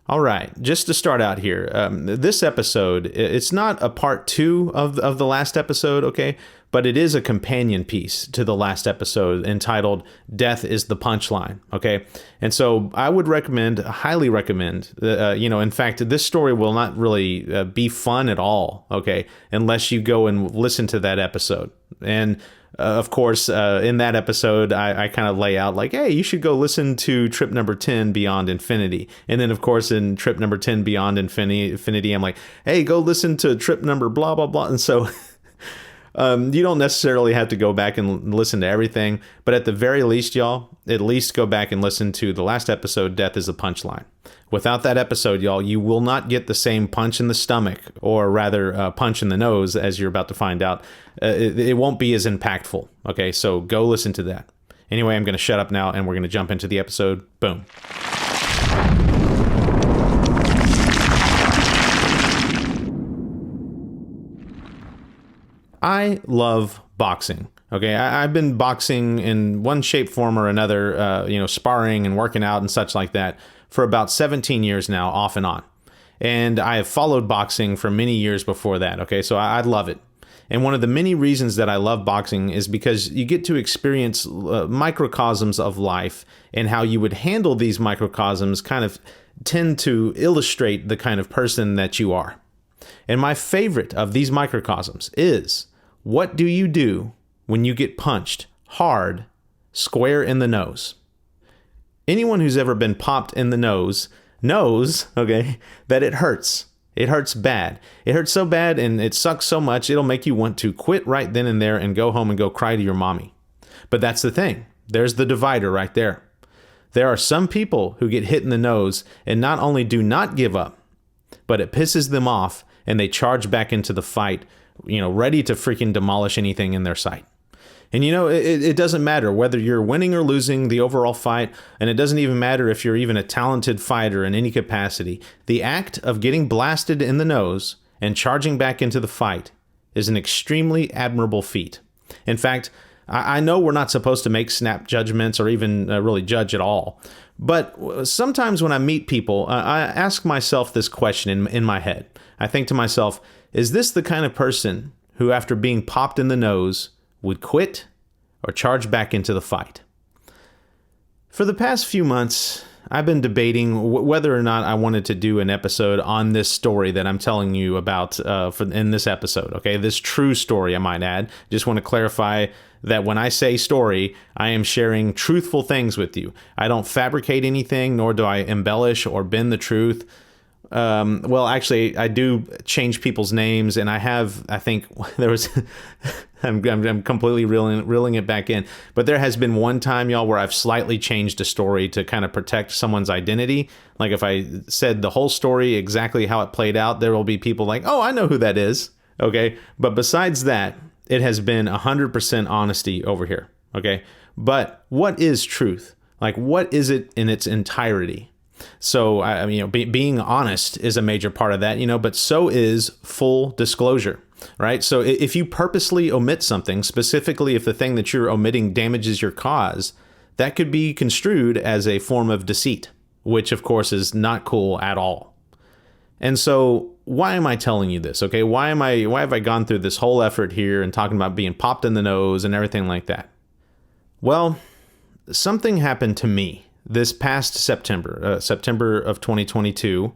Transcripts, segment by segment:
All right, just to start out here, this episode, it's not a part two of the last episode, okay? But it is a companion piece to the last episode entitled Death is the Punchline, okay? And so I would highly recommend, in fact, this story will not really be fun at all, okay? Unless you go and listen to that episode. And of course, in that episode, I kind of lay out like, hey, you should go listen to trip number 10, Beyond Infinity. And then, of course, in trip number 10, Beyond Infinity, I'm like, hey, go listen to trip number blah, blah, blah. And so you don't necessarily have to go back and listen to everything. But at the very least, y'all, at least go back and listen to the last episode, Death is the Punchline. Without that episode, y'all, you will not get the same punch in the stomach, or rather punch in the nose, as you're about to find out. It won't be as impactful. Okay, so go listen to that. Anyway, I'm going to shut up now, and we're going to jump into the episode. Boom. I love boxing. Okay, I've been boxing in one shape, form, or another, sparring and working out and such like that for about 17 years now, off and on. And I have followed boxing for many years before that, okay? So I love it. And one of the many reasons that I love boxing is because you get to experience microcosms of life, and how you would handle these microcosms kind of tend to illustrate the kind of person that you are. And my favorite of these microcosms is, what do you do when you get punched hard, square in the nose? Anyone who's ever been popped in the nose knows, okay, that it hurts. It hurts bad. It hurts so bad and it sucks so much, it'll make you want to quit right then and there and go home and go cry to your mommy. But that's the thing. There's the divider right there. There are some people who get hit in the nose and not only do not give up, but it pisses them off and they charge back into the fight, ready to freaking demolish anything in their sight. And it doesn't matter whether you're winning or losing the overall fight, and it doesn't even matter if you're even a talented fighter in any capacity. The act of getting blasted in the nose and charging back into the fight is an extremely admirable feat. In fact, I know we're not supposed to make snap judgments or even really judge at all, but sometimes when I meet people, I ask myself this question in my head. I think to myself, is this the kind of person who, after being popped in the nose, would quit or charge back into the fight? For the past few months, I've been debating whether or not I wanted to do an episode on this story that I'm telling you about in this episode. Okay, this true story, I might add. Just want to clarify that when I say story, I am sharing truthful things with you. I don't fabricate anything, nor do I embellish or bend the truth. Well, actually, I do change people's names, and I think there was, I'm completely reeling it back in, but there has been one time, y'all, where I've slightly changed a story to kind of protect someone's identity. Like if I said the whole story, exactly how it played out, there will be people like, oh, I know who that is. Okay. But besides that, it has been 100% honesty over here. Okay. But what is truth? Like, what is it in its entirety? So, being honest is a major part of that, but so is full disclosure, right? So if you purposely omit something, specifically if the thing that you're omitting damages your cause, that could be construed as a form of deceit, which of course is not cool at all. And so why am I telling you this? Okay, why have I gone through this whole effort here and talking about being popped in the nose and everything like that? Well, something happened to me this past September of 2022.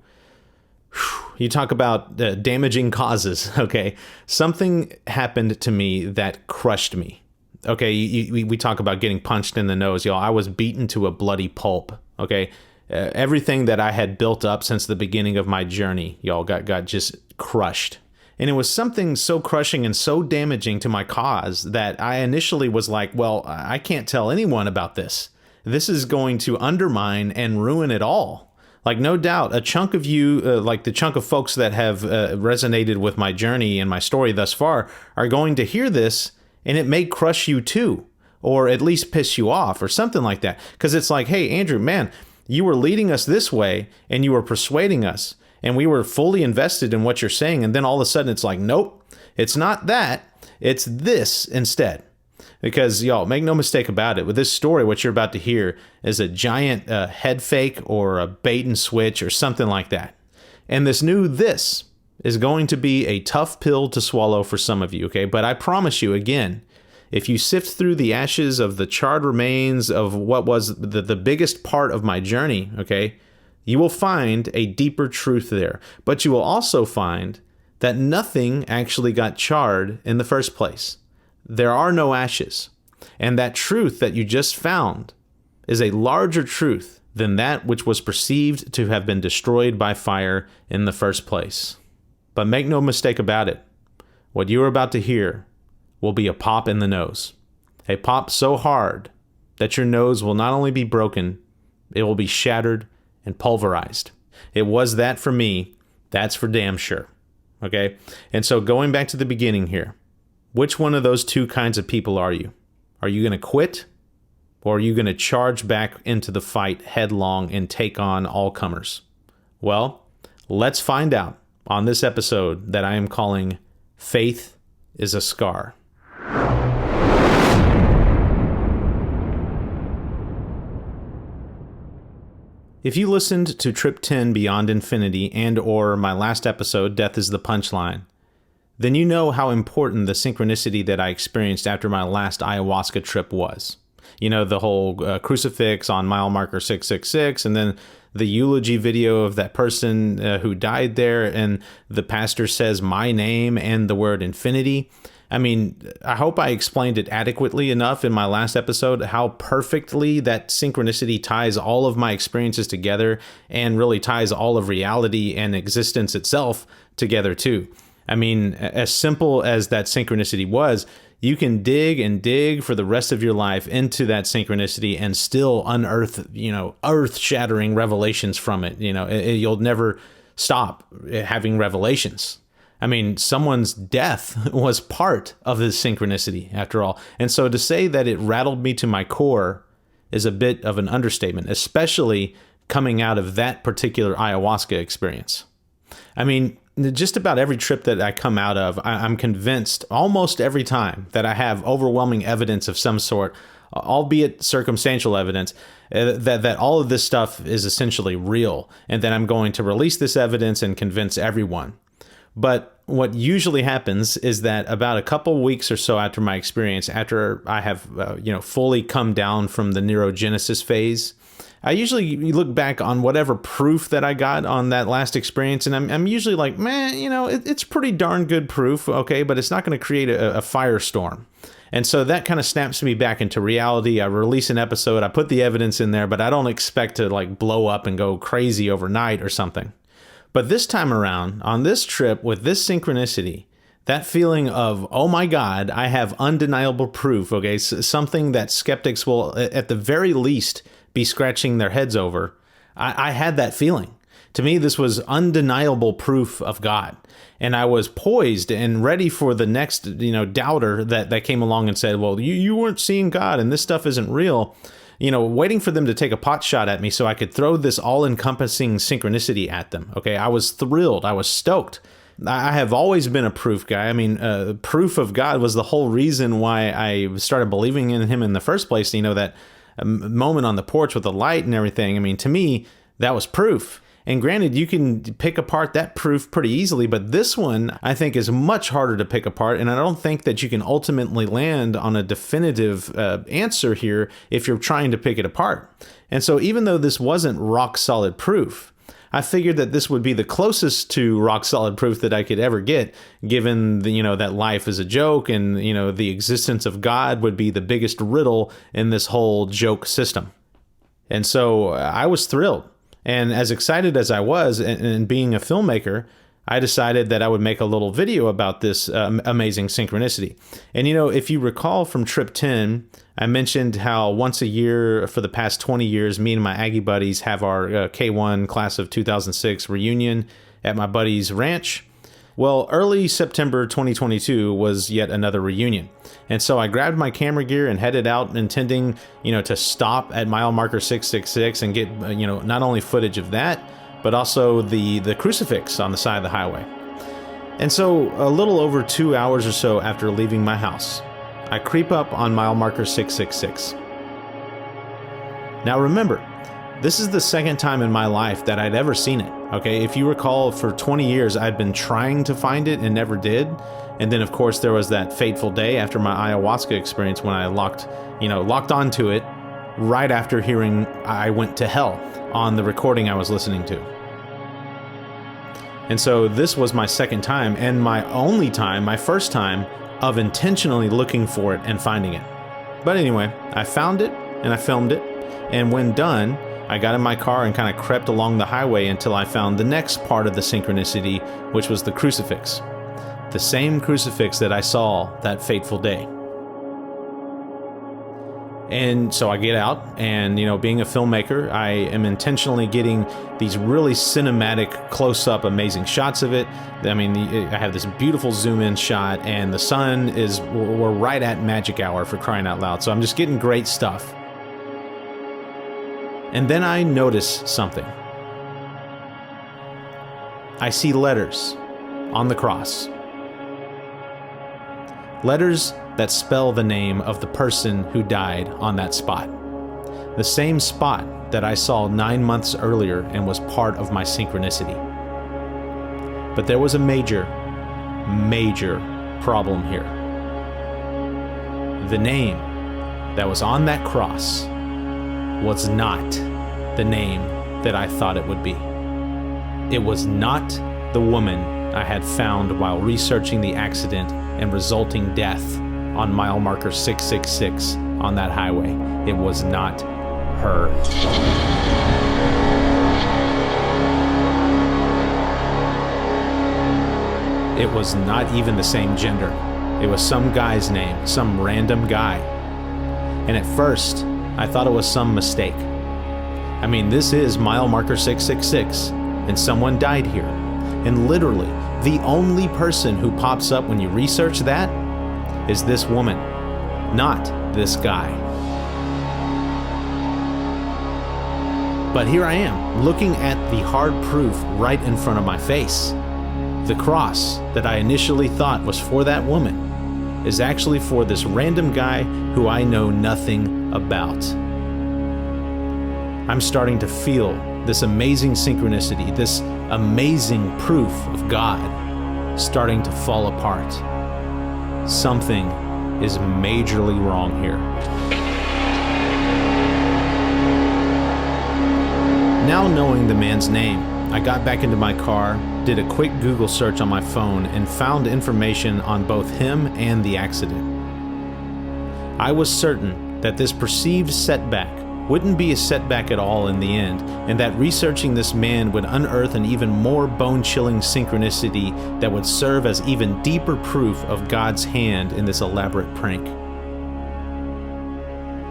You talk about damaging causes, okay? Something happened to me that crushed me. Okay, we talk about getting punched in the nose, y'all. I was beaten to a bloody pulp, okay? Everything that I had built up since the beginning of my journey, y'all, got just crushed. And it was something so crushing and so damaging to my cause that I initially was like, well, I can't tell anyone about this. This is going to undermine and ruin it all. Like, no doubt, a chunk of you, like the chunk of folks that have resonated with my journey and my story thus far, are going to hear this, and it may crush you too, or at least piss you off, or something like that. Because it's like, hey, Andrew, man, you were leading us this way, and you were persuading us, and we were fully invested in what you're saying, and then all of a sudden it's like, nope, it's not that, it's this instead. Because, y'all, make no mistake about it. With this story, what you're about to hear is a giant head fake or a bait and switch or something like that. And this is going to be a tough pill to swallow for some of you, okay? But I promise you, again, if you sift through the ashes of the charred remains of what was the biggest part of my journey, okay, you will find a deeper truth there. But you will also find that nothing actually got charred in the first place. There are no ashes. And that truth that you just found is a larger truth than that which was perceived to have been destroyed by fire in the first place. But make no mistake about it, what you are about to hear will be a pop in the nose. A pop so hard that your nose will not only be broken, it will be shattered and pulverized. It was that for me. That's for damn sure. Okay? And so going back to the beginning here, which one of those two kinds of people are you? Are you going to quit? Or are you going to charge back into the fight headlong and take on all comers? Well, let's find out on this episode that I am calling Faith is a Scar. If you listened to Trip 10 Beyond Infinity and or my last episode, Death is the Punchline, then you know how important the synchronicity that I experienced after my last ayahuasca trip was. You know, the whole crucifix on mile marker 666, and then the eulogy video of that person who died there, and the pastor says my name and the word infinity. I mean, I hope I explained it adequately enough in my last episode how perfectly that synchronicity ties all of my experiences together and really ties all of reality and existence itself together too. I mean, as simple as that synchronicity was, you can dig and dig for the rest of your life into that synchronicity and still unearth, earth-shattering revelations from it. You'll never stop having revelations. I mean, someone's death was part of this synchronicity, after all. And so to say that it rattled me to my core is a bit of an understatement, especially coming out of that particular ayahuasca experience. I mean, just about every trip that I come out of, I'm convinced almost every time that I have overwhelming evidence of some sort, albeit circumstantial evidence, that all of this stuff is essentially real, and that I'm going to release this evidence and convince everyone. But what usually happens is that about a couple weeks or so after my experience, after I have fully come down from the neurogenesis phase, I usually look back on whatever proof that I got on that last experience, and I'm usually like, man, it's pretty darn good proof, okay, but it's not going to create a firestorm. And so that kind of snaps me back into reality. I release an episode, I put the evidence in there, but I don't expect to like blow up and go crazy overnight or something. But this time around, on this trip with this synchronicity, that feeling of, oh my God, I have undeniable proof, okay, something that skeptics will at the very least be scratching their heads over. I had that feeling. To me, this was undeniable proof of God. And I was poised and ready for the next, doubter that came along and said, well, you weren't seeing God and this stuff isn't real. Waiting for them to take a pot shot at me so I could throw this all-encompassing synchronicity at them. Okay, I was thrilled. I was stoked. I have always been a proof guy. I mean, proof of God was the whole reason why I started believing in him in the first place. That moment on the porch with the light and everything. I mean, to me, that was proof. And granted, you can pick apart that proof pretty easily, but this one, I think, is much harder to pick apart, and I don't think that you can ultimately land on a definitive answer here if you're trying to pick it apart. And so even though this wasn't rock-solid proof, I figured that this would be the closest to rock-solid proof that I could ever get, given that life is a joke and the existence of God would be the biggest riddle in this whole joke system. And so I was thrilled. And as excited as I was, and being a filmmaker, I decided that I would make a little video about this amazing synchronicity. And if you recall from Trip 10, I mentioned how once a year for the past 20 years, me and my Aggie buddies have our K1 class of 2006 reunion at my buddy's ranch. Well, early September 2022 was yet another reunion. And so I grabbed my camera gear and headed out intending, to stop at mile marker 666 and get, not only footage of that, but also the crucifix on the side of the highway. And so a little over 2 hours or so after leaving my house, I creep up on mile marker 666. Now remember, this is the second time in my life that I'd ever seen it. Okay, if you recall, for 20 years I'd been trying to find it and never did. And then of course there was that fateful day after my ayahuasca experience when I locked onto it right after hearing I Went to Hell on the recording I was listening to. And so this was my second time and my first time of intentionally looking for it and finding it. But anyway, I found it and I filmed it. And when done, I got in my car and kind of crept along the highway until I found the next part of the synchronicity, which was the crucifix. The same crucifix that I saw that fateful day. And so I get out and, being a filmmaker, I am intentionally getting these really cinematic, close-up, amazing shots of it. I mean, I have this beautiful zoom-in shot and the sun we're right at magic hour, for crying out loud. So I'm just getting great stuff. And then I notice something. I see letters on the cross. Letters that spell the name of the person who died on that spot. The same spot that I saw 9 months earlier and was part of my synchronicity. But there was a major, major problem here. The name that was on that cross was not the name that I thought it would be. It was not the woman I had found while researching the accident and resulting death on mile marker 666 on that highway. It was not her. It was not even the same gender. It was some guy's name, some random guy. And at first, I thought it was some mistake. I mean, this is mile marker 666, and someone died here. And literally, the only person who pops up when you research that is this woman, not this guy. But here I am, looking at the hard proof right in front of my face. The cross that I initially thought was for that woman is actually for this random guy who I know nothing about. I'm starting to feel this amazing synchronicity, this amazing proof of God starting to fall apart. Something is majorly wrong here. Now knowing the man's name, I got back into my car, did a quick Google search on my phone, and found information on both him and the accident. I was certain that this perceived setback wouldn't be a setback at all in the end, and that researching this man would unearth an even more bone-chilling synchronicity that would serve as even deeper proof of God's hand in this elaborate prank.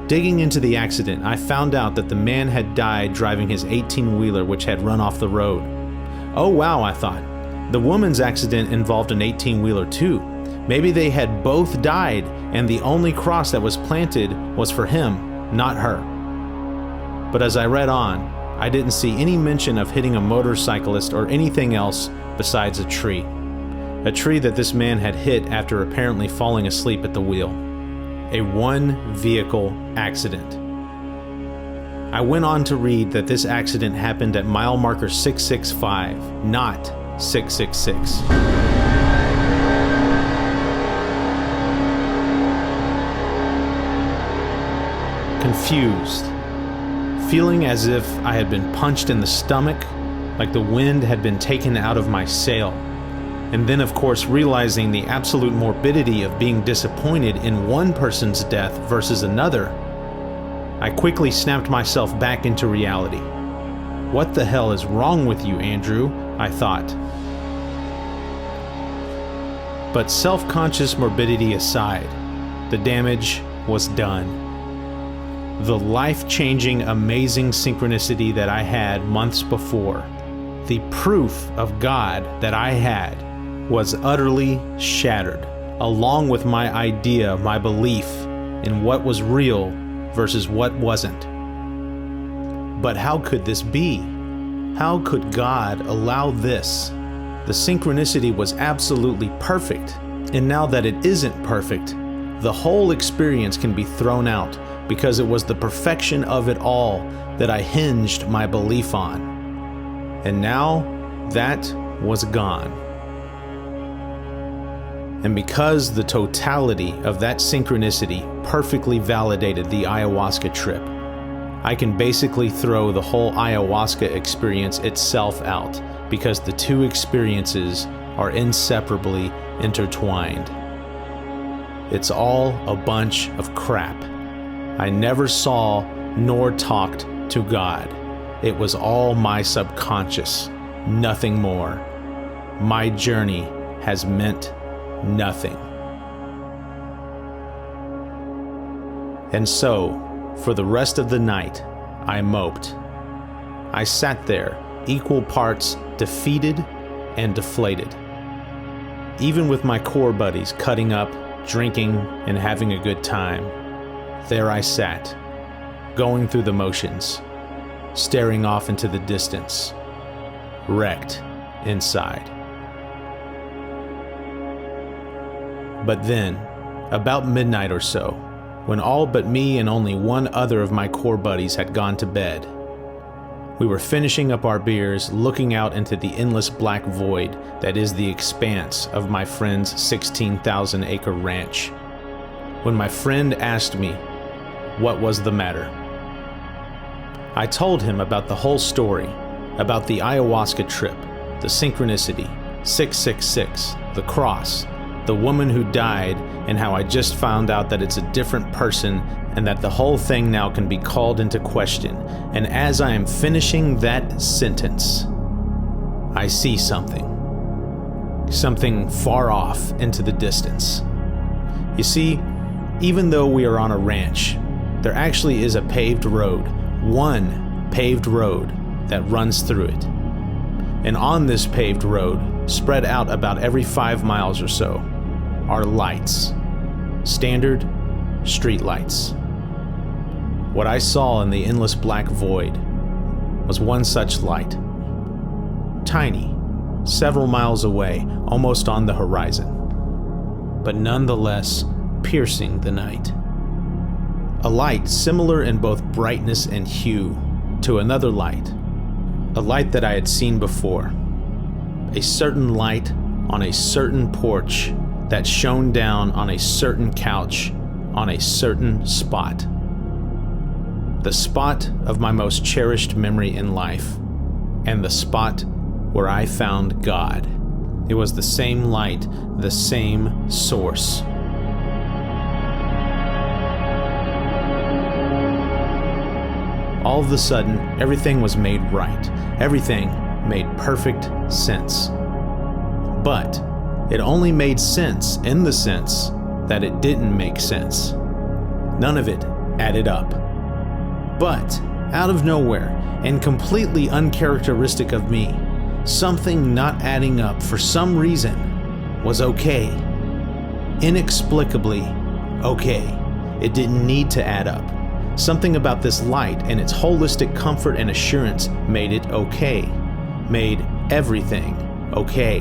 Digging into the accident, I found out that the man had died driving his 18-wheeler which had run off the road. Oh wow, I thought. The woman's accident involved an 18-wheeler too. Maybe they had both died, and the only cross that was planted was for him, not her. But as I read on, I didn't see any mention of hitting a motorcyclist or anything else besides a tree. A tree that this man had hit after apparently falling asleep at the wheel. A one-vehicle accident. I went on to read that this accident happened at mile marker 665, not 666. Confused. Feeling as if I had been punched in the stomach, like the wind had been taken out of my sail. And then of course realizing the absolute morbidity of being disappointed in one person's death versus another, I quickly snapped myself back into reality. What the hell is wrong with you, Andrew? I thought. But self-conscious morbidity aside, the damage was done. The life-changing, amazing synchronicity that I had months before, the proof of God that I had, was utterly shattered, along with my idea, my belief in what was real versus what wasn't. But how could this be? How could God allow this? The synchronicity was absolutely perfect, and now that it isn't perfect, the whole experience can be thrown out because it was the perfection of it all that I hinged my belief on. And now that was gone. And because the totality of that synchronicity perfectly validated the ayahuasca trip, I can basically throw the whole ayahuasca experience itself out because the two experiences are inseparably intertwined. It's all a bunch of crap. I never saw nor talked to God. It was all my subconscious, nothing more. My journey has meant nothing. And so, for the rest of the night, I moped. I sat there, equal parts defeated and deflated. Even with my core buddies cutting up, drinking, and having a good time, there I sat, going through the motions, staring off into the distance, wrecked inside. But then, about midnight or so, when all but me and only one other of my core buddies had gone to bed, we were finishing up our beers, looking out into the endless black void that is the expanse of my friend's 16,000-acre ranch, when my friend asked me what was the matter. I told him about the whole story, about the ayahuasca trip, the synchronicity, 666, the cross, the woman who died, and how I just found out that it's a different person and that the whole thing now can be called into question. And as I am finishing that sentence, I see something far off into the distance. You see, even though we are on a ranch, there actually is a paved road, one paved road that runs through it. And on this paved road, spread out about every 5 miles or so, are lights. Standard street lights. What I saw in the endless black void was one such light. Tiny, several miles away, almost on the horizon, but nonetheless piercing the night. A light similar in both brightness and hue to another light, a light that I had seen before. A certain light on a certain porch that shone down on a certain couch on a certain spot. The spot of my most cherished memory in life, and the spot where I found God. It was the same light, the same source. All of a sudden, everything was made right. Everything made perfect sense. But it only made sense in the sense that it didn't make sense. None of it added up. But out of nowhere, and completely uncharacteristic of me, something not adding up for some reason was okay. Inexplicably okay. It didn't need to add up. Something about this light and its holistic comfort and assurance made it okay. Made everything okay.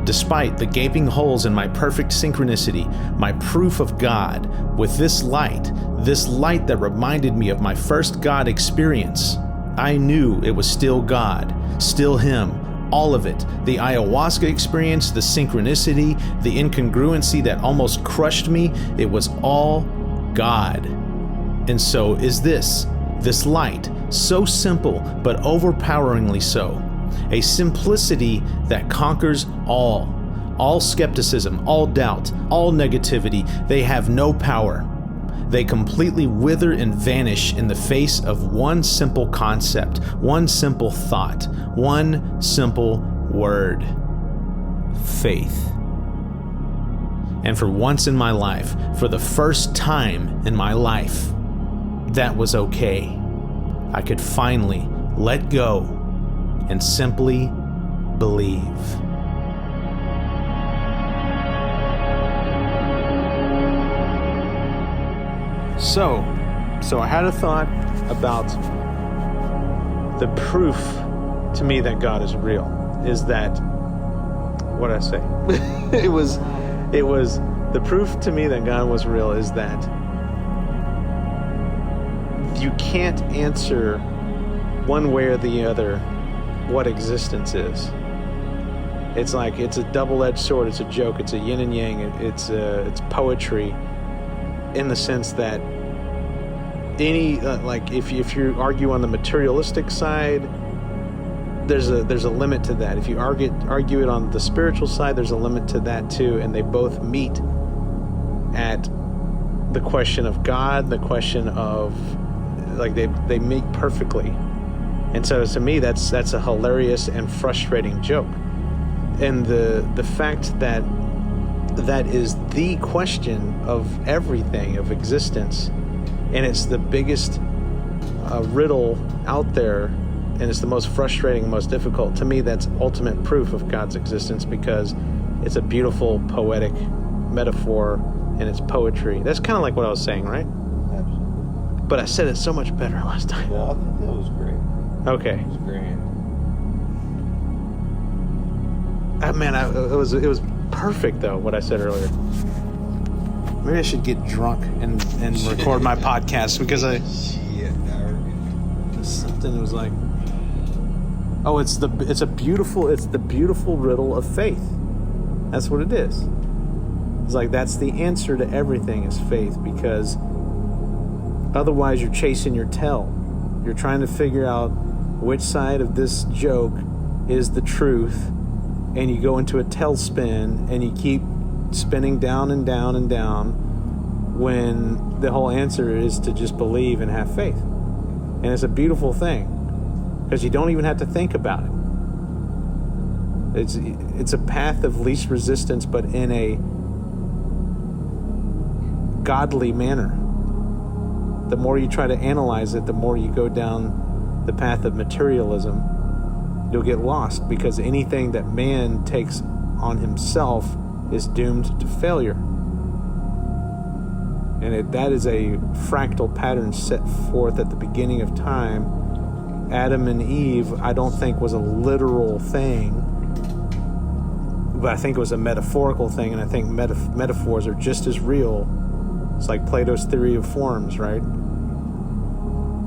Despite the gaping holes in my perfect synchronicity, my proof of God, with this light that reminded me of my first God experience, I knew it was still God, still Him, all of it. The ayahuasca experience, the synchronicity, the incongruency that almost crushed me, it was all God. And so is this light, so simple but overpoweringly so. A simplicity that conquers all skepticism, all doubt, all negativity. They have no power. They completely wither and vanish in the face of one simple concept, one simple thought, one simple word: faith. And for once in my life, for the first time in my life, that was okay. I could finally let go and simply believe. So I had a thought about the proof to me that God is real is that, what did I say? it was The proof to me that God was real is that you can't answer one way or the other what existence is. It's like, it's a double-edged sword. It's a joke. It's a yin and yang. It's poetry, in the sense that like if you argue on the materialistic side, there's a limit to that. If you argue it on the spiritual side, there's a limit to that too, and they both meet at the question of God, the question of, like, they meet perfectly. And so to me, that's a hilarious and frustrating joke. And the fact that is the question of everything, of existence, and it's the biggest riddle out there, and it's the most frustrating, most difficult. To me, that's ultimate proof of God's existence, because it's a beautiful poetic metaphor, and it's poetry. That's kind of like what I was saying, right? Absolutely. But I said it so much better last time. Yeah, I think that was great. Okay. It was grand. Man, it was perfect though, what I said earlier. Maybe I should get drunk and record my podcast, because something was like, oh, it's the beautiful riddle of faith. That's what it is. It's like, that's the answer to everything, is faith, because otherwise you're chasing your tail. You're trying to figure out which side of this joke is the truth, and you go into a tailspin and you keep spinning down and down and down, when the whole answer is to just believe and have faith. And it's a beautiful thing, because you don't even have to think about it. It's a path of least resistance, but in a godly manner. The more you try to analyze it, the more you go down the path of materialism, you'll get lost, because anything that man takes on himself is doomed to failure. And that is a fractal pattern set forth at the beginning of time. Adam and Eve, I don't think was a literal thing, but I think it was a metaphorical thing, and I think metaphors are just as real. It's like Plato's theory of forms, right?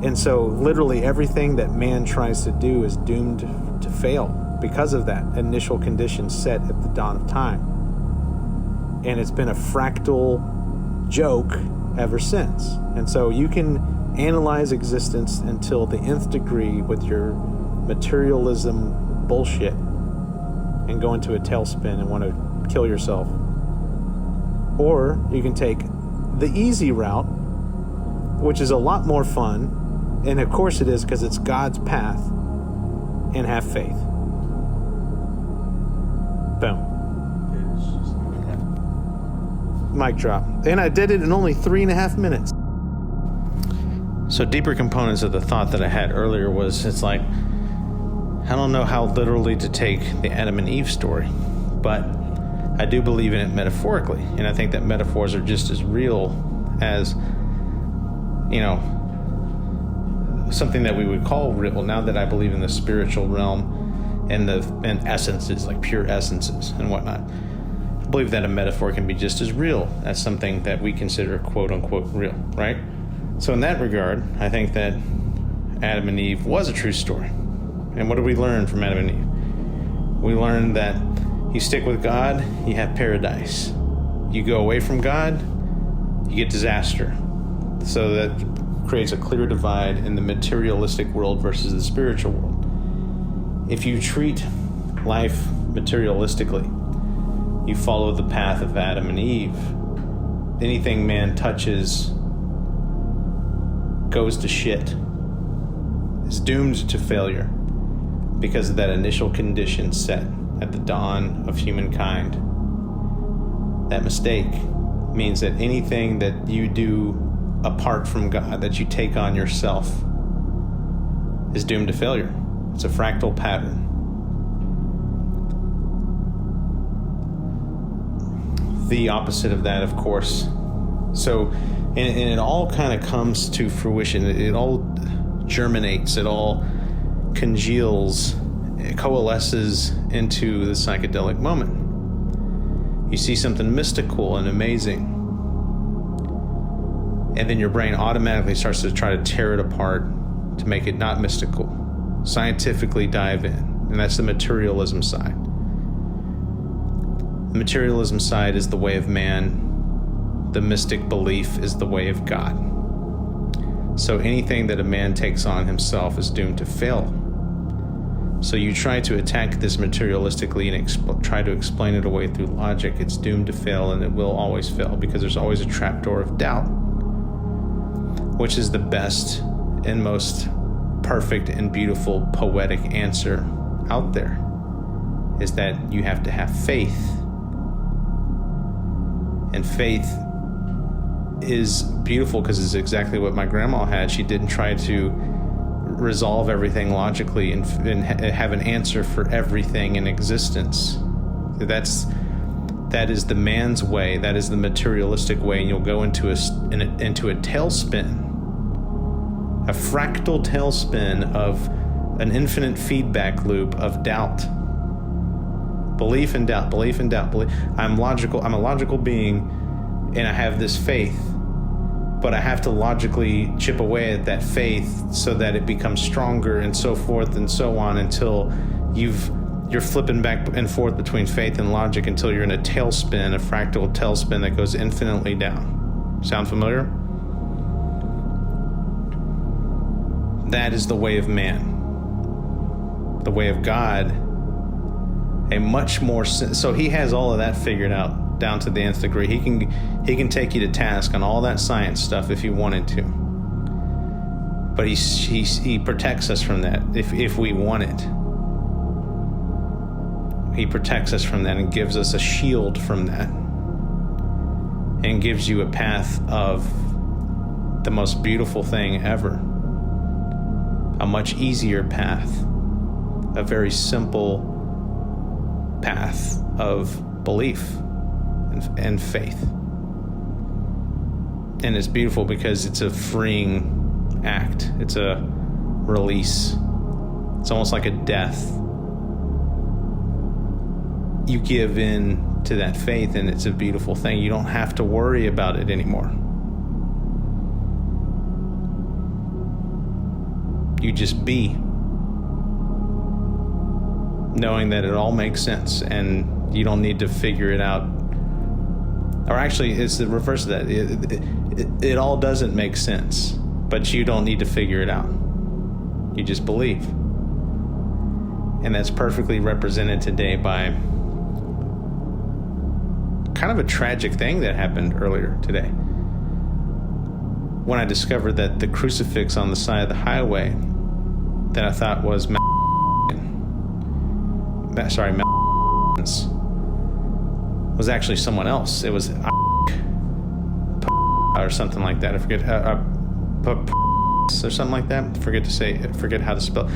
And so literally everything that man tries to do is doomed to fail because of that initial condition set at the dawn of time. And it's been a fractal joke ever since. And so you can analyze existence until the nth degree with your materialism bullshit and go into a tailspin and want to kill yourself. Or you can take the easy route, which is a lot more fun, and of course it is, because it's God's path, and have faith. Boom. Mic drop. And I did it in only 3.5 minutes. So deeper components of the thought that I had earlier was, it's like, I don't know how literally to take the Adam and Eve story, but I do believe in it metaphorically. And I think that metaphors are just as real as, something that we would call real, now that I believe in the spiritual realm and essences, like pure essences and whatnot. I believe that a metaphor can be just as real as something that we consider quote unquote real, right? So in that regard, I think that Adam and Eve was a true story. And what did we learn from Adam and Eve? We learned that you stick with God, you have paradise. You go away from God, you get disaster. So that creates a clear divide in the materialistic world versus the spiritual world. If you treat life materialistically, you follow the path of Adam and Eve. Anything man touches goes to shit. Is doomed to failure because of that initial condition set at the dawn of humankind. That mistake means that anything that you do apart from God, that you take on yourself, is doomed to failure. It's a fractal pattern. The opposite of that, of course. So, and it all kind of comes to fruition. It all germinates. It all congeals. It coalesces into the psychedelic moment. You see something mystical and amazing. And then your brain automatically starts to try to tear it apart to make it not mystical. Scientifically dive in. And that's the materialism side. The materialism side is the way of man. The mystic belief is the way of God. So anything that a man takes on himself is doomed to fail. So you try to attack this materialistically and try to explain it away through logic. It's doomed to fail, and it will always fail because there's always a trapdoor of doubt, which is the best and most perfect and beautiful poetic answer out there, is that you have to have faith. And faith is beautiful because it's exactly what my grandma had. She didn't try to resolve everything logically and have an answer for everything in existence. That is the man's way. That is the materialistic way, and you'll go into a tailspin, a fractal tailspin of an infinite feedback loop of doubt. Belief and doubt, belief and doubt, belief. I'm logical. I'm a logical being, and I have this faith, but I have to logically chip away at that faith so that it becomes stronger, and so forth and so on, until you're flipping back and forth between faith and logic until you're in a tailspin, a fractal tailspin that goes infinitely down. Sound familiar? That is the way of man. The way of God, a much more, so he has all of that figured out down to the nth degree. He can take you to task on all that science stuff if he wanted to, but he protects us from that if we want it. He protects us from that and gives us a shield from that, and gives you a path of the most beautiful thing ever, a much easier path, a very simple path of belief and faith. And it's beautiful because it's a freeing act. It's a release. It's almost like a death. You give in to that faith, and it's a beautiful thing. You don't have to worry about it anymore. You just be, knowing that it all makes sense, and you don't need to figure it out. Or actually, it's the reverse of that. It all doesn't make sense, but you don't need to figure it out. You just believe. And that's perfectly represented today by kind of a tragic thing that happened earlier today, when I discovered that the crucifix on the side of the highway that I thought was was actually someone else. It was or something like that. I forget or something like that. Forget how to spell.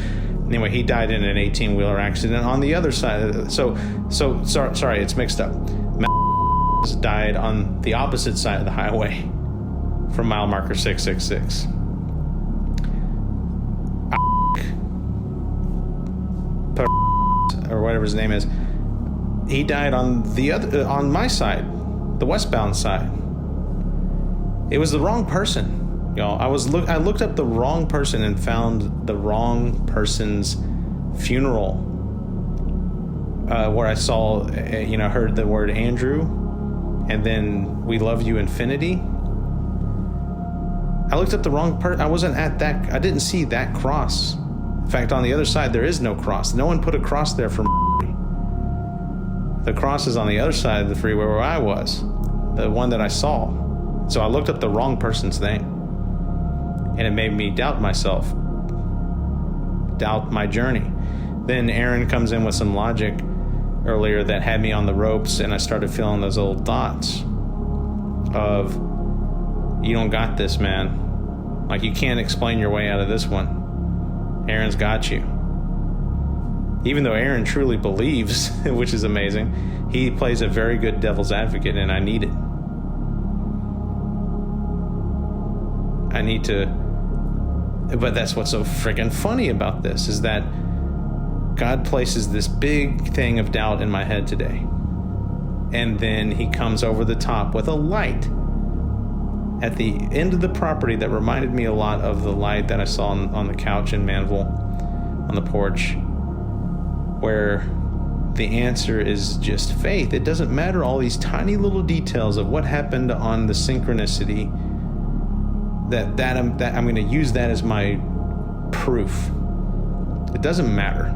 Anyway, he died in an 18-wheeler accident on the other side. Sorry, it's mixed up. Died on the opposite side of the highway from mile marker 666. Or whatever his name is. He died on my side, the westbound side. It was the wrong person, y'all. I looked up the wrong person and found the wrong person's funeral, where I saw, heard the word Andrew, and then "We love you, infinity." I looked up the wrong person. I wasn't at that. I didn't see that cross. In fact, on the other side, there is no cross. No one put a cross there for me. The cross is on the other side of the freeway where I was, the one that I saw. So I looked up the wrong person's name, and it made me doubt myself, doubt my journey. Then Aaron comes in with some logic earlier that had me on the ropes, and I started feeling those old thoughts of, you don't got this, man. Like, you can't explain your way out of this one. Aaron's got you. Even though Aaron truly believes, which is amazing, he plays a very good devil's advocate, and I need it. I need to, but that's what's so freaking funny about this, is that God places this big thing of doubt in my head today. And then he comes over the top with a light at the end of the property that reminded me a lot of the light that I saw on the couch in Manville, on the porch, where the answer is just faith. It doesn't matter all these tiny little details of what happened on the synchronicity. That I'm going to use that as my proof. It doesn't matter,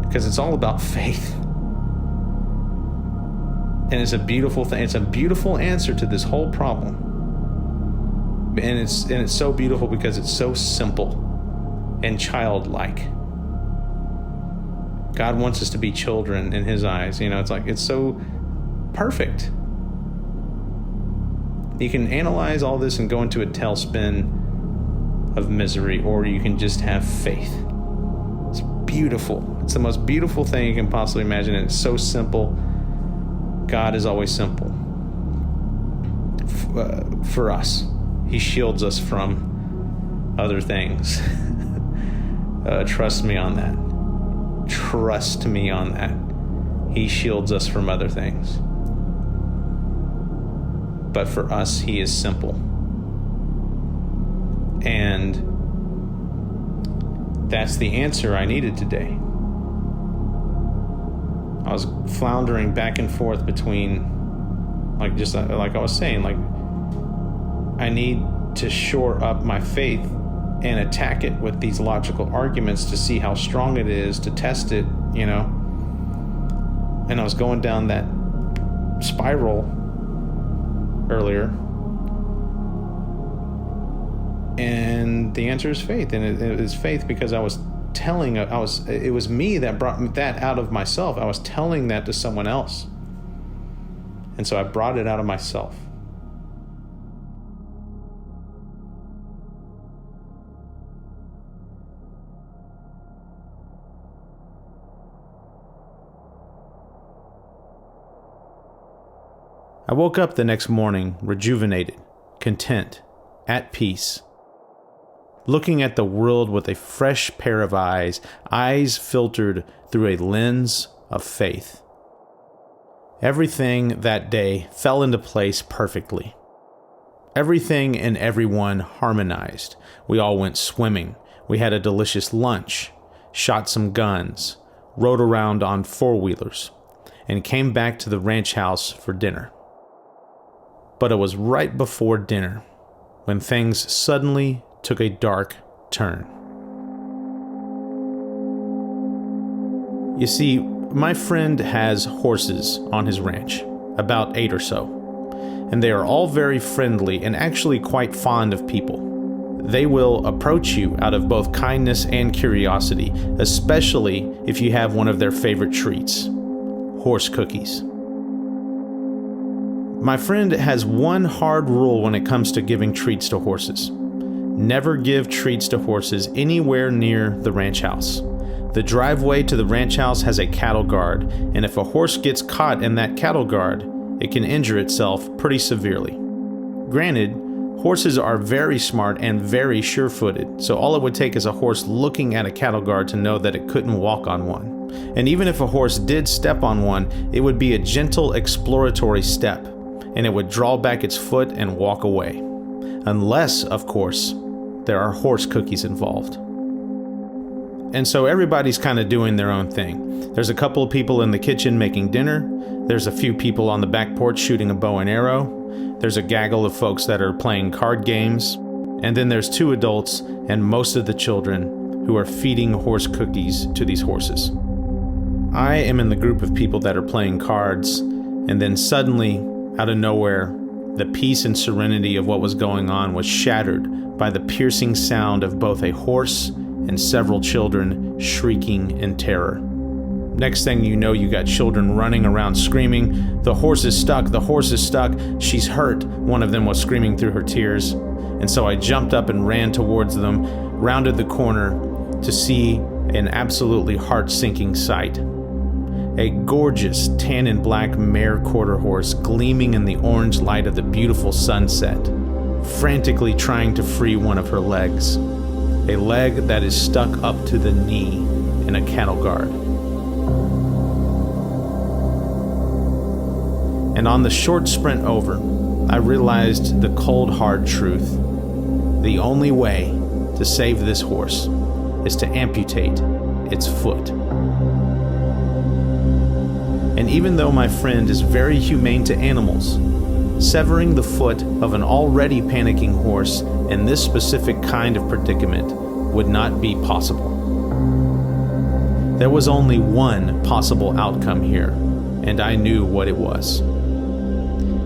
because it's all about faith. And it's a beautiful thing. It's a beautiful answer to this whole problem. And it's so beautiful because it's so simple and childlike. God wants us to be children in his eyes. It's so perfect. You can analyze all this and go into a tailspin of misery, or you can just have faith. It's beautiful. It's the most beautiful thing you can possibly imagine. And it's so simple. God is always simple. For us, he shields us from other things. Trust me on that. Trust me on that. He shields us from other things. But for us, he is simple. And that's the answer I needed today. I was floundering back and forth between, like I was saying, I need to shore up my faith and attack it with these logical arguments to see how strong it is, to test it, And I was going down that spiral earlier. And the answer is faith. And it is faith because it was me that brought that out of myself. I was telling that to someone else. And so I brought it out of myself. I woke up the next morning rejuvenated, content, at peace, looking at the world with a fresh pair of eyes filtered through a lens of faith. Everything that day fell into place perfectly. Everything and everyone harmonized. We all went swimming. We had a delicious lunch, shot some guns, rode around on four-wheelers, and came back to the ranch house for dinner. But it was right before dinner when things suddenly took a dark turn. You see, my friend has horses on his ranch, about 8 or so, and they are all very friendly and actually quite fond of people. They will approach you out of both kindness and curiosity, especially if you have one of their favorite treats, horse cookies. My friend has one hard rule when it comes to giving treats to horses. Never give treats to horses anywhere near the ranch house. The driveway to the ranch house has a cattle guard, and if a horse gets caught in that cattle guard, it can injure itself pretty severely. Granted, horses are very smart and very sure-footed, so all it would take is a horse looking at a cattle guard to know that it couldn't walk on one. And even if a horse did step on one, it would be a gentle exploratory step, and it would draw back its foot and walk away. Unless, of course, there are horse cookies involved. And so everybody's kind of doing their own thing. There's a couple of people in the kitchen making dinner. There's a few people on the back porch shooting a bow and arrow. There's a gaggle of folks that are playing card games. And then there's 2 adults and most of the children who are feeding horse cookies to these horses. I am in the group of people that are playing cards, and then suddenly, out of nowhere, the peace and serenity of what was going on was shattered by the piercing sound of both a horse and several children shrieking in terror. Next thing you know, you got children running around screaming, "The horse is stuck, the horse is stuck, she's hurt," one of them was screaming through her tears. And so I jumped up and ran towards them, rounded the corner to see an absolutely heart-sinking sight. A gorgeous tan and black mare quarter horse gleaming in the orange light of the beautiful sunset, frantically trying to free one of her legs. A leg that is stuck up to the knee in a cattle guard. And on the short sprint over, I realized the cold hard truth. The only way to save this horse is to amputate its foot. And even though my friend is very humane to animals, severing the foot of an already panicking horse in this specific kind of predicament would not be possible. There was only one possible outcome here, and I knew what it was.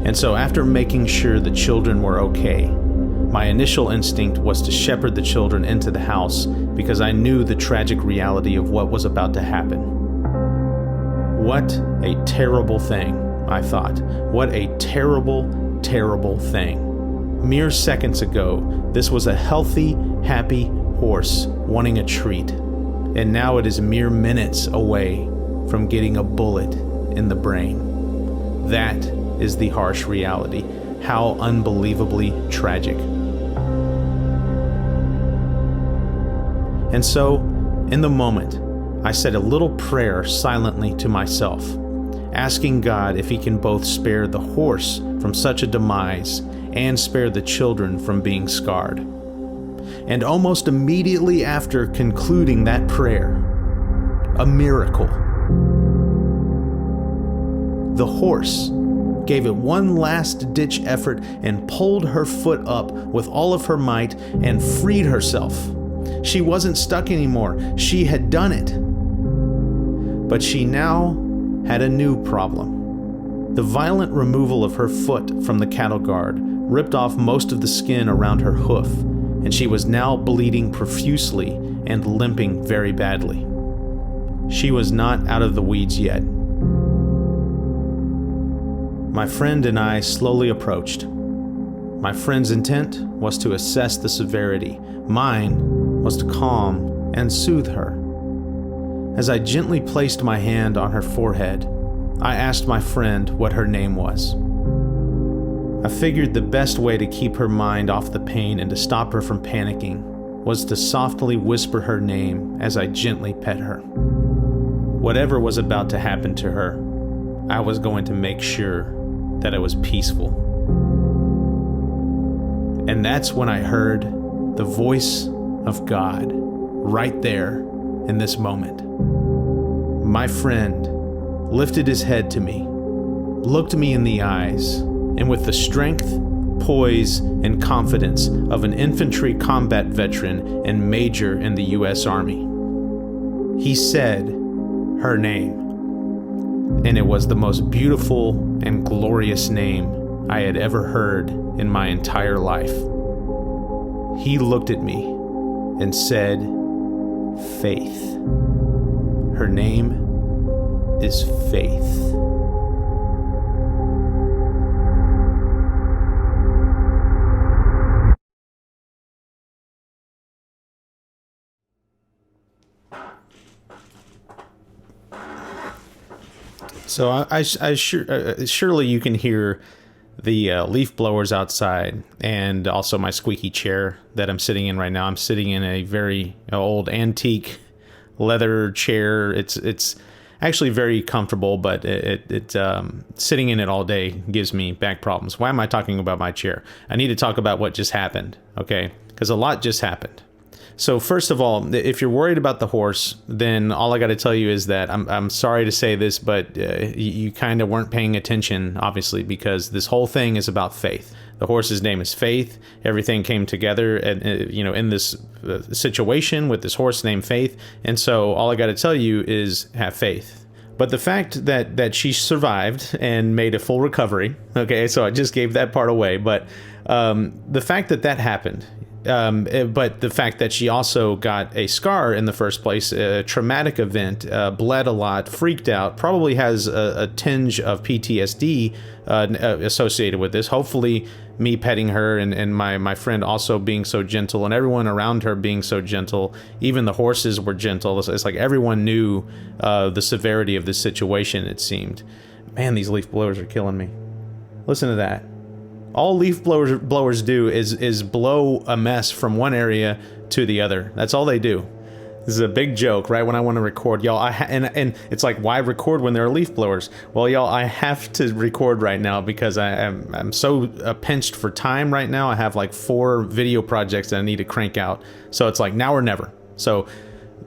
And so after making sure the children were okay, my initial instinct was to shepherd the children into the house because I knew the tragic reality of what was about to happen. What a terrible thing, I thought. What a terrible, terrible thing. Mere seconds ago, this was a healthy, happy horse wanting a treat. And now it is mere minutes away from getting a bullet in the brain. That is the harsh reality. How unbelievably tragic. And so, in the moment, I said a little prayer silently to myself, asking God if He can both spare the horse from such a demise and spare the children from being scarred. And almost immediately after concluding that prayer, a miracle. The horse gave it one last-ditch effort and pulled her foot up with all of her might and freed herself. She wasn't stuck anymore. She had done it. But she now had a new problem. The violent removal of her foot from the cattle guard ripped off most of the skin around her hoof, and she was now bleeding profusely and limping very badly. She was not out of the weeds yet. My friend and I slowly approached. My friend's intent was to assess the severity. Mine was to calm and soothe her. As I gently placed my hand on her forehead, I asked my friend what her name was. I figured the best way to keep her mind off the pain and to stop her from panicking was to softly whisper her name as I gently pet her. Whatever was about to happen to her, I was going to make sure that it was peaceful. And that's when I heard the voice of God right there in this moment. My friend lifted his head to me, looked me in the eyes, and with the strength, poise, and confidence of an infantry combat veteran and major in the U.S. Army, he said her name. And it was the most beautiful and glorious name I had ever heard in my entire life. He looked at me and said, Faith. Her name is Faith. So surely you can hear the leaf blowers outside, and also my squeaky chair that I'm sitting in right now. I'm sitting in a very old antique leather chair. It's actually very comfortable, but sitting in it all day gives me back problems. Why am I talking about my chair? I need to talk about what just happened, okay? Because a lot just happened. So first of all, if you're worried about the horse, then all I got to tell you is that I'm sorry to say this, but you kind of weren't paying attention, obviously, because this whole thing is about faith. The horse's name is Faith. Everything came together, in this situation with this horse named Faith. And so all I got to tell you is have faith. But the fact that she survived and made a full recovery, okay, so I just gave that part away. But the fact that happened. But the fact that she also got a scar in the first place, a traumatic event, bled a lot, freaked out, probably has a tinge of PTSD associated with this. Hopefully me petting her and my friend also being so gentle and everyone around her being so gentle, even the horses were gentle. It's like everyone knew the severity of this situation, it seemed. Man, these leaf blowers are killing me. Listen to that. All leaf blowers do is blow a mess from one area to the other. That's all they do. This is a big joke, right? When I want to record, y'all, and it's like, why record when there are leaf blowers? Well, y'all, I have to record right now because I'm so pinched for time right now. I have like 4 video projects that I need to crank out. So it's like now or never. So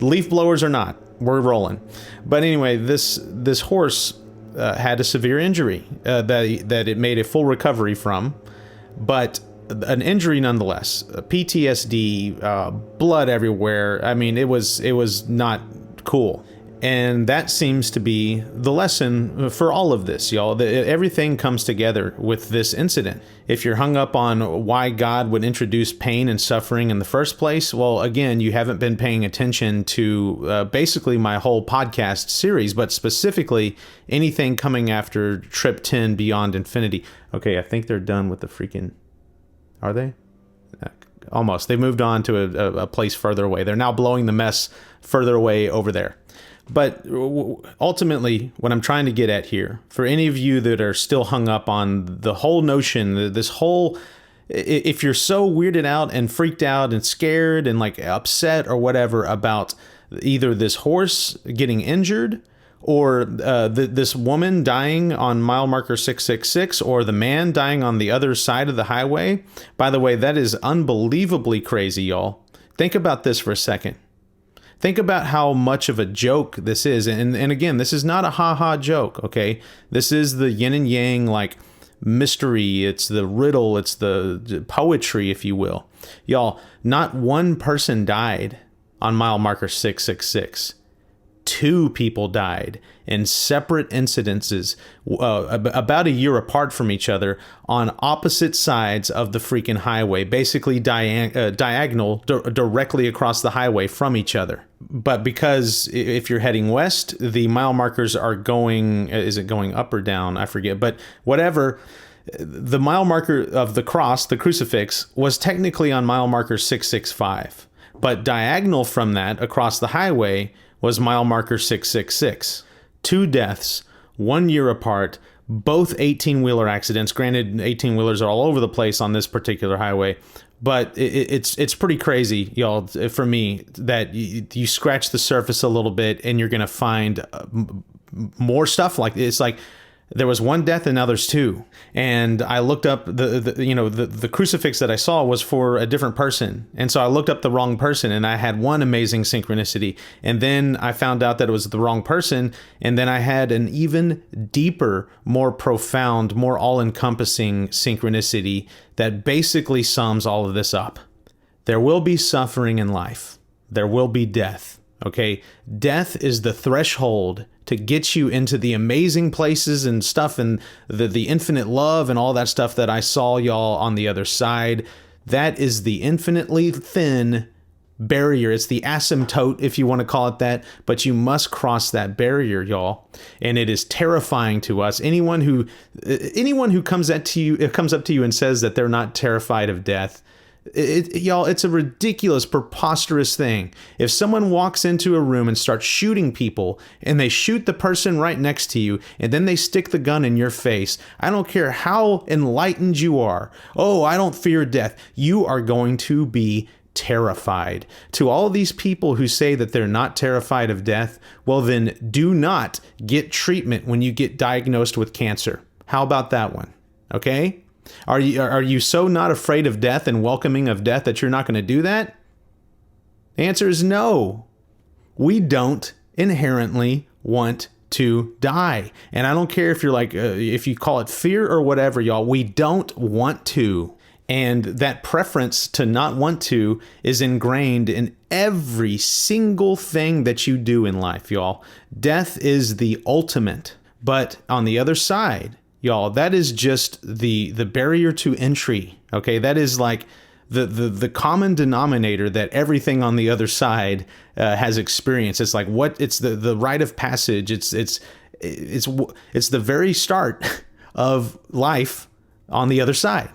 leaf blowers or not, we're rolling. But anyway, this horse had a severe injury that it made a full recovery from, but an injury nonetheless. PTSD, blood everywhere. I mean, it was not cool. And that seems to be the lesson for all of this, y'all. Everything comes together with this incident. If you're hung up on why God would introduce pain and suffering in the first place, well, again, you haven't been paying attention to basically my whole podcast series, but specifically anything coming after Trip 10 Beyond Infinity. Okay, I think they're done with the freaking... Are they? Almost. They moved on to a place further away. They're now blowing the mess further away over there. But ultimately, what I'm trying to get at here, for any of you that are still hung up on the whole notion, this whole, if you're so weirded out and freaked out and scared and like upset or whatever about either this horse getting injured or this woman dying on mile marker 666, or the man dying on the other side of the highway. By the way, that is unbelievably crazy, y'all. Think about this for a second. Think about how much of a joke this is. And again, this is not a ha-ha joke, okay? This is the yin and yang, like, mystery. It's the riddle. It's the poetry, if you will. Y'all, not one person died on mile marker 666. 2 people died in separate incidences about a year apart from each other on opposite sides of the freaking highway, basically diagonal directly across the highway from each other. But because if you're heading west, the mile markers are going, is it going up or down? I forget, but whatever. The mile marker of the cross, the crucifix, was technically on mile marker 665, but diagonal from that across the highway was mile marker 666. 2 deaths, 1 year apart, both 18-wheeler accidents. Granted, 18-wheelers are all over the place on this particular highway, but it's pretty crazy, y'all, for me, that you scratch the surface a little bit and you're going to find more stuff like it's like there was 1 death and now there's 2. And I looked up the crucifix that I saw was for a different person. And so I looked up the wrong person and I had one amazing synchronicity. And then I found out that it was the wrong person. And then I had an even deeper, more profound, more all-encompassing synchronicity that basically sums all of this up. There will be suffering in life. There will be death. Okay? Death is the threshold to get you into the amazing places and stuff and the infinite love and all that stuff that I saw, y'all, on the other side. That is the infinitely thin barrier. It's the asymptote, if you want to call it that, but you must cross that barrier, y'all. And it is terrifying to us. Anyone who comes up to you and says that they're not terrified of death, y'all, it's a ridiculous, preposterous thing. If someone walks into a room and starts shooting people and they shoot the person right next to you and then they stick the gun in your face, I don't care how enlightened you are. Oh, I don't fear death. You are going to be terrified. To all these people who say that they're not terrified of death, well then do not get treatment when you get diagnosed with cancer. How about that one? Okay? Are you so not afraid of death and welcoming of death that you're not going to do that? The answer is no. We don't inherently want to die. And I don't care if you're like, if you call it fear or whatever, y'all, we don't want to. And that preference to not want to is ingrained in every single thing that you do in life, y'all. Death is the ultimate. But on the other side, y'all, that is just the barrier to entry, okay? That is like the common denominator that everything on the other side has experienced. It's like it's the rite of passage. It's the very start of life on the other side.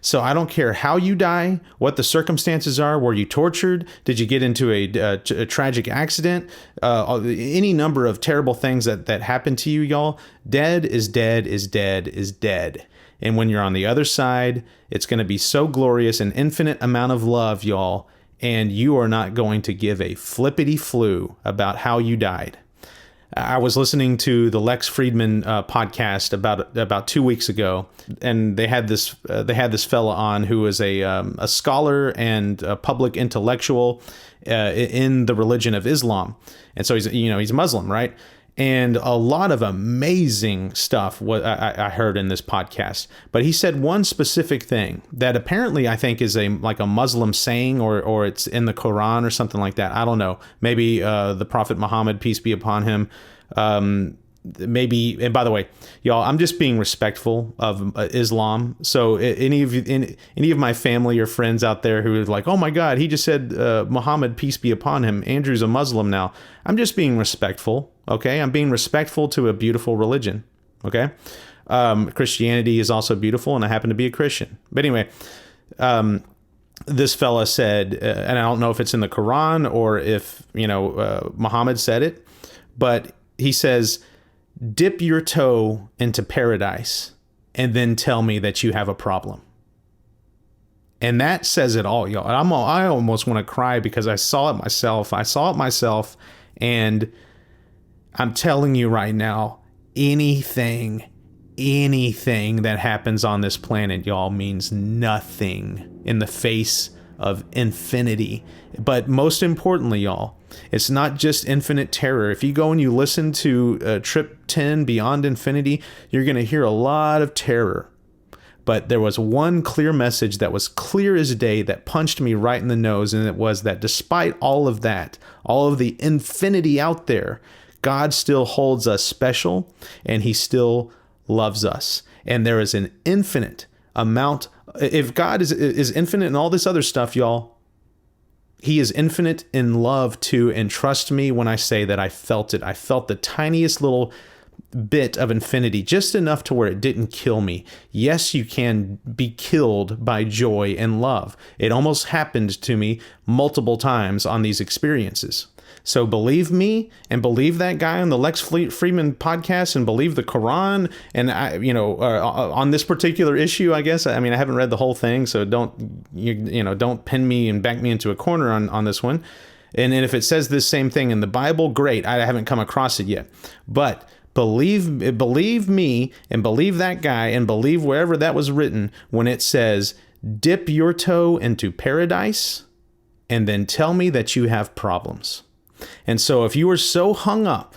So I don't care how you die, what the circumstances are. Were you tortured? Did you get into a tragic accident? Any number of terrible things that happened to you, y'all. Dead is dead is dead is dead. And when you're on the other side, it's going to be so glorious, an infinite amount of love, y'all. and you are not going to give a flippity flu about how you died. I was listening to the Lex Friedman podcast about 2 weeks ago, and they had this fella on who is a scholar and a public intellectual in the religion of Islam, and so he's Muslim, right? And a lot of amazing stuff I heard in this podcast. But he said one specific thing that apparently I think is like a Muslim saying, or it's in the Quran or something like that. I don't know. Maybe the Prophet Muhammad, peace be upon him. Maybe, and by the way, y'all, I'm just being respectful of Islam. So any of my family or friends out there who are like, oh my God, he just said Muhammad, peace be upon him, Andrew's a Muslim now. I'm just being respectful. Okay, I'm being respectful to a beautiful religion. Okay, Christianity is also beautiful, and I happen to be a Christian. But anyway, this fella said, and I don't know if it's in the Quran or if Muhammad said it, but he says, dip your toe into paradise and then tell me that you have a problem. And that says it all, y'all. I almost want to cry because I saw it myself. And I'm telling you right now, anything that happens on this planet, y'all, means nothing in the face of infinity. But most importantly, y'all, it's not just infinite terror. If you go and you listen to Trip 10 Beyond Infinity, you're going to hear a lot of terror. But there was one clear message that was clear as day that punched me right in the nose, and it was that despite all of that, all of the infinity out there, God still holds us special, and he still loves us. And there is an infinite amount. If God is infinite in all this other stuff, y'all, he is infinite in love too. And trust me when I say that I felt it. I felt the tiniest little bit of infinity, just enough to where it didn't kill me. Yes, you can be killed by joy and love. It almost happened to me multiple times on these experiences. So believe me and believe that guy on the Lex Friedman podcast and believe the Quran. And on this particular issue, I guess, I mean, I haven't read the whole thing, so don't pin me and back me into a corner on this one. And if it says this same thing in the Bible, great. I haven't come across it yet, but believe me and believe that guy and believe wherever that was written when it says, dip your toe into paradise and then tell me that you have problems. And so if you were so hung up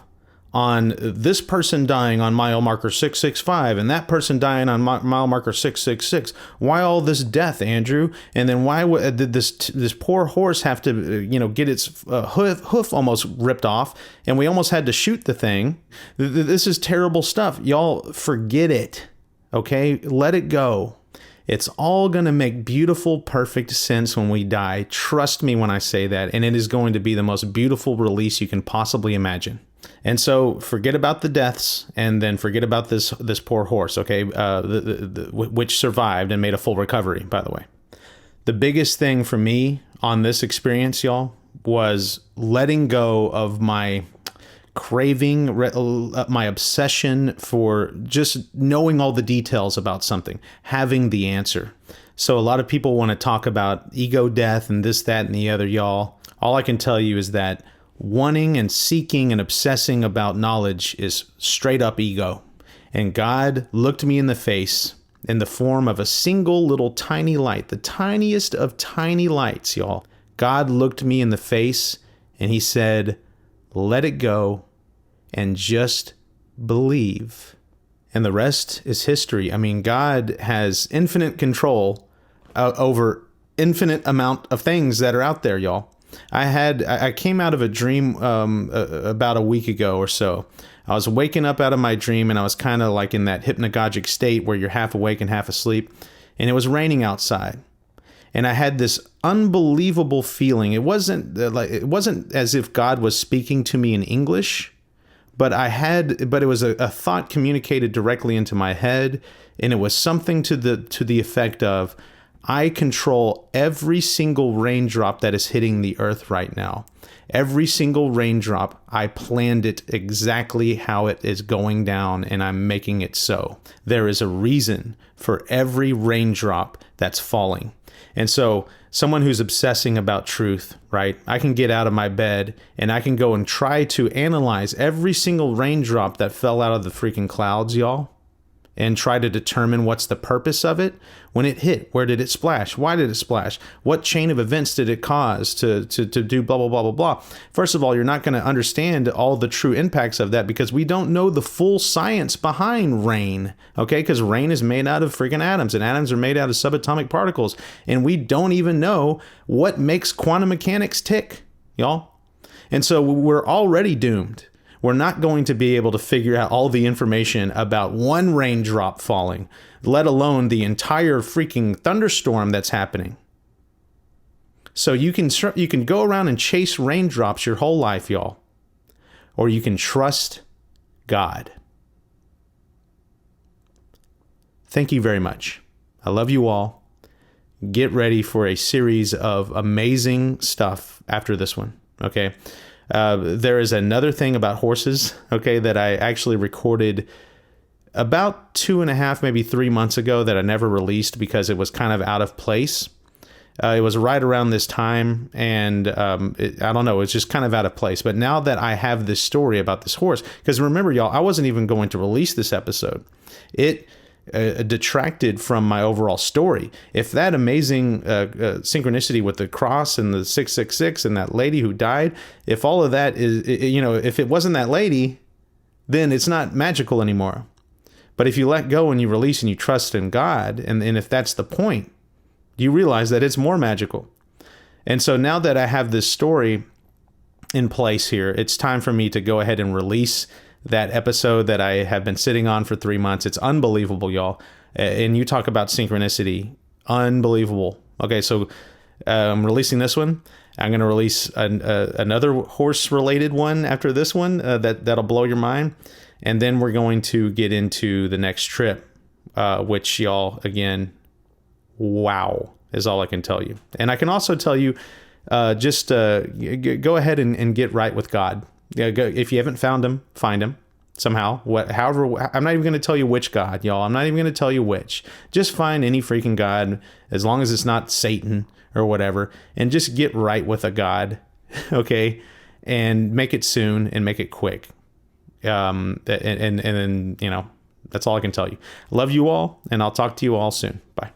on this person dying on mile marker 665 and that person dying on mile marker 666, why all this death, Andrew? And then why did this poor horse have to get its hoof almost ripped off, and we almost had to shoot the thing? This is terrible stuff. Y'all, forget it. Okay, let it go. It's all going to make beautiful, perfect sense when we die. Trust me when I say that. And it is going to be the most beautiful release you can possibly imagine. And so forget about the deaths, and then forget about this poor horse, okay, which survived and made a full recovery, by the way. The biggest thing for me on this experience, y'all, was letting go of my craving, my obsession for just knowing all the details about something, having the answer. So a lot of people want to talk about ego death and this, that, and the other, y'all. All I can tell you is that wanting and seeking and obsessing about knowledge is straight up ego. And God looked me in the face in the form of a single little tiny light, the tiniest of tiny lights, y'all. God looked me in the face and he said, let it go and just believe. And the rest is history. I mean, God has infinite control over infinite amount of things that are out there, y'all. I came out of a dream about a week ago or so. I was waking up out of my dream, and I was kind of like in that hypnagogic state where you're half awake and half asleep, and it was raining outside. And I had this unbelievable feeling. It wasn't as if God was speaking to me in English, but it was a thought communicated directly into my head, and it was something to the effect of, I control every single raindrop that is hitting the earth right now. Every single raindrop, I planned it exactly how it is going down, and I'm making it so. There is a reason for every raindrop that's falling. And so someone who's obsessing about truth, right? I can get out of my bed and I can go and try to analyze every single raindrop that fell out of the freaking clouds, y'all, and try to determine what's the purpose of it. When it hit, where did it splash? Why did it splash? What chain of events did it cause to do blah, blah, blah, blah, blah. First of all, you're not going to understand all the true impacts of that because we don't know the full science behind rain, okay? Because rain is made out of freaking atoms, and atoms are made out of subatomic particles, and we don't even know what makes quantum mechanics tick, y'all. And so we're already doomed. We're not going to be able to figure out all the information about one raindrop falling, let alone the entire freaking thunderstorm that's happening. So you can go around and chase raindrops your whole life, y'all, or you can trust God. Thank you very much. I love you all. Get ready for a series of amazing stuff after this one, okay? There is another thing about horses, okay, that I actually recorded about 2.5, maybe 3 months ago that I never released because it was kind of out of place. It was right around this time, and I don't know, it's just kind of out of place. But now that I have this story about this horse, because remember, y'all, I wasn't even going to release this episode. It detracted from my overall story. If that amazing synchronicity with the cross and the 666 and that lady who died, if all of that is, if it wasn't that lady, then it's not magical anymore. But if you let go and you release and you trust in God, and if that's the point, you realize that it's more magical. And so now that I have this story in place here, it's time for me to go ahead and release that episode that I have been sitting on for 3 months. It's unbelievable, y'all. And you talk about synchronicity. Unbelievable. Okay, so I'm releasing this one. I'm going to release another horse-related one after this one that'll blow your mind. And then we're going to get into the next trip, which, y'all, again, wow, is all I can tell you. And I can also tell you, just go ahead and get right with God. If you haven't found him, find him somehow. However, I'm not even going to tell you which God, y'all. I'm not even going to tell you which. Just find any freaking God, as long as it's not Satan or whatever, and just get right with a God, okay? And make it soon and make it quick. And then, that's all I can tell you. Love you all, and I'll talk to you all soon. Bye.